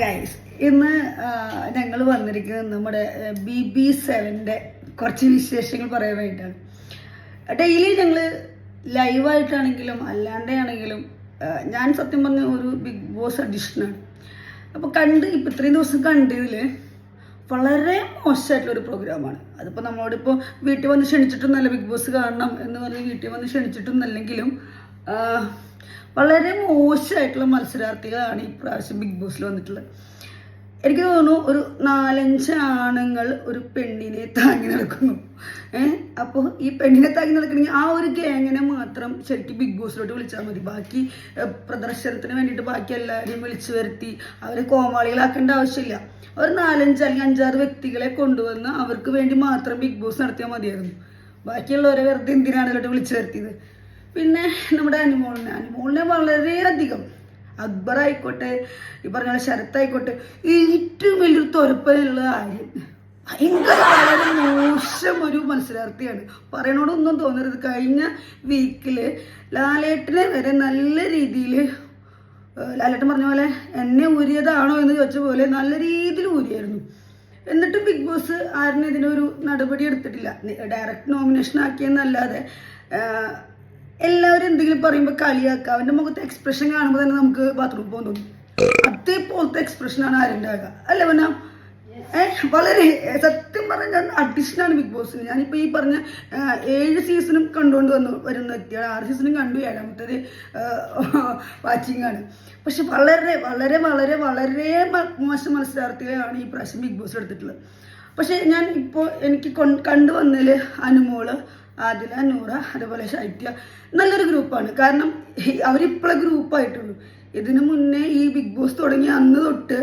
Guys, ഇന്ന് ഞങ്ങൾ വന്നിരിക്കുന്നത് നമ്മുടെ BB7 കുറച്ച് വിശേഷങ്ങൾ പറയാൻ വേണ്ടിയിട്ടാണ്. ഡെയിലി ഞങ്ങൾ ലൈവായിട്ടാണെങ്കിലും അല്ലാണ്ടാണെങ്കിലും ഞാൻ സത്യം പറഞ്ഞ ഒരു ബിഗ് ബോസ് അഡിഷനാണ്. അപ്പോൾ ഇപ്പം ഇത്രയും ദിവസം കണ്ടതിൽ വളരെ മോശമായിട്ടുള്ളൊരു പ്രോഗ്രാമാണ്. അതിപ്പോൾ നമ്മളോടിപ്പോൾ വീട്ടിൽ വന്ന് ക്ഷണിച്ചിട്ടൊന്നല്ല ബിഗ് ബോസ് കാണണം എന്ന് പറഞ്ഞ് വീട്ടിൽ വന്ന് ക്ഷണിച്ചിട്ടൊന്നല്ലെങ്കിലും വളരെ മോശമായിട്ടുള്ള മത്സരാർത്ഥികളാണ് ഈ പ്രാവശ്യം ബിഗ് ബോസിൽ വന്നിട്ടുള്ളത്. എനിക്ക് തോന്നുന്നു ഒരു 4-5 ആണുങ്ങൾ ഒരു പെണ്ണിനെ താങ്ങി നടക്കുന്നു. അപ്പോൾ ഈ പെണ്ണിനെ താങ്ങി നടക്കണമെങ്കിൽ ആ ഒരു ഗ്യാങ്ങിനെ മാത്രം ശരിക്കും ബിഗ് ബോസിലോട്ട് വിളിച്ചാൽ മതി. ബാക്കി പ്രദർശനത്തിന് വേണ്ടിയിട്ട് ബാക്കി എല്ലാവരെയും വിളിച്ചു വരുത്തി അവരെ കോമാളികളാക്കേണ്ട ആവശ്യമില്ല. ഒരു 4-5 അല്ലെങ്കിൽ 5-6 വ്യക്തികളെ കൊണ്ടുവന്ന് അവർക്ക് വേണ്ടി മാത്രം ബിഗ് ബോസ് നടത്തിയാൽ മതിയായിരുന്നു. ബാക്കിയുള്ളവരെ വെറുതെ എന്തിനാണ് ഇതിലോട്ട് വിളിച്ചു വരുത്തിയത്. പിന്നെ നമ്മുടെ അനുമോളിനെ വളരെയധികം, അക്ബർ ആയിക്കോട്ടെ, ഈ പറഞ്ഞ ശരത്തായിക്കോട്ടെ, ഏറ്റവും വലിയൊരു തുരപ്പനുള്ള കാര്യം ഭയങ്കര വളരെ മോശം ഒരു മത്സരാർത്ഥിയാണ്. പറയണോടൊന്നും തോന്നരുത്. കഴിഞ്ഞ വീക്കിൽ ലാലേട്ടനെ വരെ നല്ല രീതിയിൽ, ലാലേട്ടൻ പറഞ്ഞ പോലെ എന്നെ ഊരിയതാണോ എന്ന് ചോദിച്ച പോലെ നല്ല രീതിയിൽ ഊരിയായിരുന്നു. എന്നിട്ടും ബിഗ് ബോസ് ആരും ഇതിനൊരു നടപടി എടുത്തിട്ടില്ല. ഡയറക്റ്റ് നോമിനേഷൻ ആക്കിയെന്നല്ലാതെ എല്ലാവരും എന്തെങ്കിലും പറയുമ്പോൾ കളിയാക്കുക. അവൻ്റെ മുഖത്തെ എക്സ്പ്രഷൻ കാണുമ്പോൾ തന്നെ നമുക്ക് ബാത്റൂമിൽ പോകാൻ തോന്നും. അതേപോലത്തെ എക്സ്പ്രഷനാണ് ആരുണ്ടാകുക, അല്ലേ? പിന്നെ വളരെ സത്യം പറഞ്ഞാൽ അഡിഷനാണ് ബിഗ് ബോസിന്. ഞാനിപ്പോൾ ഈ പറഞ്ഞ 7 സീസണും കണ്ടുകൊണ്ട് വരുന്ന വ്യക്തിയാണ്. 6 സീസണും കണ്ടു, 7ാമത്തേത് വാച്ചിങ് ആണ്. പക്ഷെ വളരെ വളരെ വളരെ വളരെ മോശം മത്സരാർത്ഥികളാണ് ഈ പ്രാവശ്യം ബിഗ് ബോസ് എടുത്തിട്ടുള്ളത്. പക്ഷെ ഞാൻ ഇപ്പോൾ എനിക്ക് കണ്ടുവന്നതിൽ അനുമോള്, ആദില, നൂറ, അതുപോലെ ശൈത്യ നല്ലൊരു ഗ്രൂപ്പാണ്. കാരണം അവരിപ്പോഴേ ഗ്രൂപ്പായിട്ടുള്ളൂ. ഇതിനു മുന്നേ ഈ ബിഗ് ബോസ് തുടങ്ങിയ അന്ന് തൊട്ട്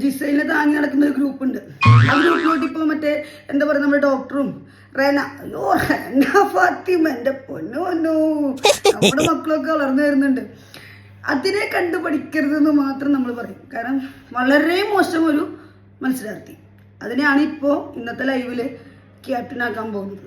ജിസൈലിനെ താങ്ങി നടക്കുന്ന ഒരു ഗ്രൂപ്പുണ്ട്. ആ ഗ്രൂപ്പിലോട്ട് ഇപ്പോൾ മറ്റേ എന്താ പറയുക, നമ്മുടെ ഡോക്ടറും റെന, ഫാത്തിമ, എൻ്റെ പൊന്നോ നമ്മുടെ മക്കളൊക്കെ വളർന്നു വരുന്നുണ്ട്. അതിനെ കണ്ടു പഠിക്കരുതെന്ന് മാത്രം നമ്മൾ പറയും. കാരണം വളരെ മോശം ഒരു മത്സരാർത്ഥി. അതിനെയാണ് ഇപ്പോൾ ഇന്നത്തെ ലൈവില് ക്യാപ്റ്റനാക്കാൻ പോകുന്നത്.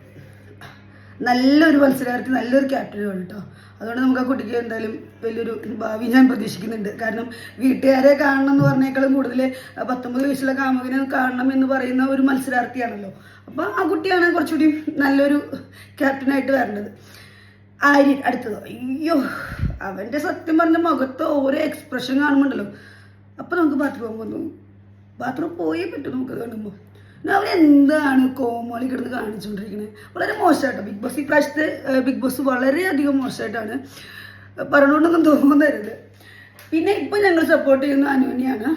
നല്ലൊരു മത്സരാർത്ഥി, നല്ലൊരു ക്യാപ്റ്റനുമാണ് കേട്ടോ. അതുകൊണ്ട് നമുക്ക് ആ കുട്ടിക്ക് എന്തായാലും വലിയൊരു ഭാവി ഞാൻ പ്രതീക്ഷിക്കുന്നുണ്ട്. കാരണം വീട്ടുകാരെ കാണണം എന്ന് പറഞ്ഞേക്കാളും കൂടുതൽ 19 വയസ്സുള്ള കാമുകനെ കാണണം എന്ന് പറയുന്ന ഒരു മത്സരാർത്ഥിയാണല്ലോ. അപ്പോൾ ആ കുട്ടിയാണ് കുറച്ചുകൂടി നല്ലൊരു ക്യാപ്റ്റനായിട്ട് വരേണ്ടത്. ആര്യൻ അടുത്തതോ, അയ്യോ, അവൻ്റെ സത്യം പറഞ്ഞ മുഖത്ത് ഓരോ എക്സ്പ്രഷൻ കാണുമ്പോണ്ടല്ലോ, അപ്പോൾ നമുക്ക് ബാത്റൂം വന്നു, ബാത്റൂം പോയേ പറ്റും നമുക്ക് കാണുമ്പോൾ. അവരെന്താണ് കോമോളി കിടന്ന് കാണിച്ചുകൊണ്ടിരിക്കുന്നത്. വളരെ മോശമായിട്ടോ ബിഗ് ബോസ്. ഈ പ്രാവശ്യത്തെ ബിഗ് ബോസ് വളരെയധികം മോശമായിട്ടാണ്. പറഞ്ഞുകൊണ്ടൊന്നും തോന്നരുത്. പിന്നെ ഇപ്പം ഞങ്ങൾ സപ്പോർട്ട് ചെയ്യുന്ന അനുവിനെയാണ്.